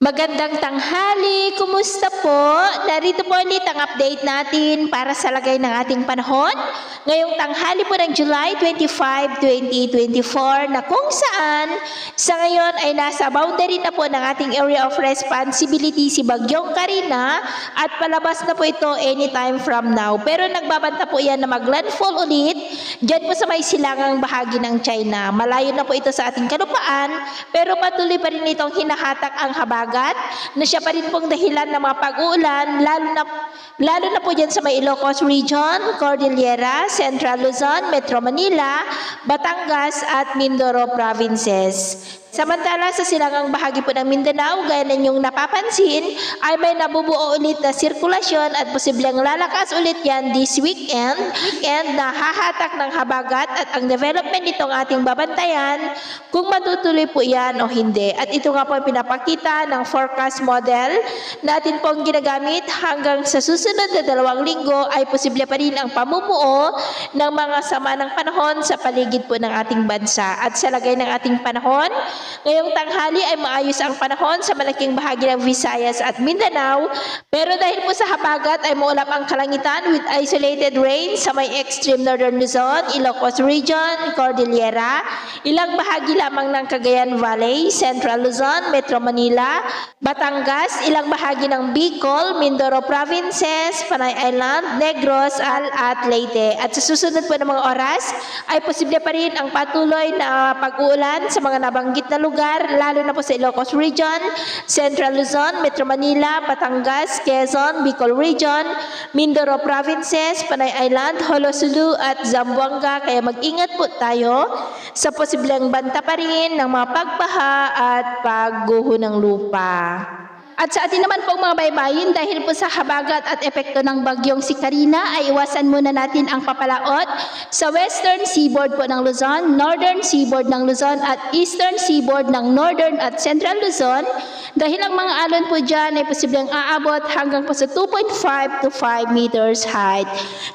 Magandang tanghali, kumusta po? Narito po ulit ang update natin para sa lagay ng ating panahon. Ngayong tanghali po ng July 25, 2024 na kung saan sa ngayon ay nasa boundary na po ng ating area of responsibility si Bagyong Karina at palabas na po ito anytime from now. Pero nagbabanta po yan na maglandfall ulit dyan po sa may silangang bahagi ng China. Malayo na po ito sa ating kalupaan pero patuloy pa rin itong hinahatak ang habagat na siya pa rin pong dahilan ng mga pag-uulan lalo na po dyan sa may Ilocos Region, Cordillera, Central Luzon, Metro Manila, Batangas at Mindoro Provinces. Samantala sa silangang bahagi po ng Mindanao, gaya na inyong napapansin, ay may nabubuo ulit na sirkulasyon at posibleng lalakas ulit yan this weekend na hahatak ng habagat at ang development nitong ating babantayan kung matutuloy po yan o hindi. At ito nga po ang pinapakita ng forecast model natin pong ginagamit hanggang sa susunod na 2 linggo ay posible pa rin ang pamumuo ng mga sama ng panahon sa paligid po ng ating bansa. At sa lagay ng ating panahon, ngayong tanghali ay maayos ang panahon sa malaking bahagi ng Visayas at Mindanao, pero dahil po sa habagat ay maulap ang kalangitan with isolated rain sa may extreme northern Luzon, Ilocos Region, Cordillera, ilang bahagi lamang ng Cagayan Valley, Central Luzon, Metro Manila, Batangas, ilang bahagi ng Bicol, Mindoro Provinces, Panay Island, Negros, at Leyte. At sa susunod po ng mga oras ay posible pa rin ang patuloy na pag-uulan sa mga nabanggit na lugar, lalo na po sa Ilocos Region, Central Luzon, Metro Manila, Batangas, Quezon, Bicol Region, Mindoro Provinces, Panay Island, Holosulu at Zamboanga. Kaya mag-ingat po tayo sa posibleng banta pa rin ng mga pagbaha at pagguho ng lupa. At sa atin naman pong mga baybayin, dahil po sa habagat at epekto ng bagyong si Karina, ay iwasan muna natin ang papalaot sa western seaboard po ng Luzon, northern seaboard ng Luzon at eastern seaboard ng northern at central Luzon, dahil ang mga alon po dyan ay posibleng aabot hanggang po sa 2.5 to 5 meters height.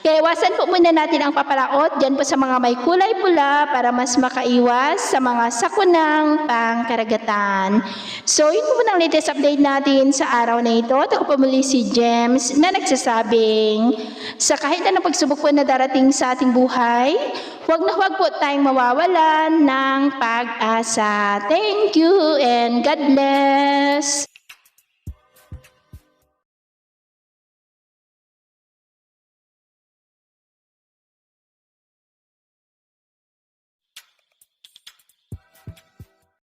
Kaya iwasan po muna natin ang papalaot dyan po sa mga may kulay pula para mas makaiwas sa mga sakunang pangkaragatan. So yun po muna ang latest update natin sa araw na ito. At ako po muli si James na nagsasabing sa kahit na pagsubok po na darating sa ating buhay, huwag na huwag po tayong mawawalan ng pag-asa. Thank you and God bless!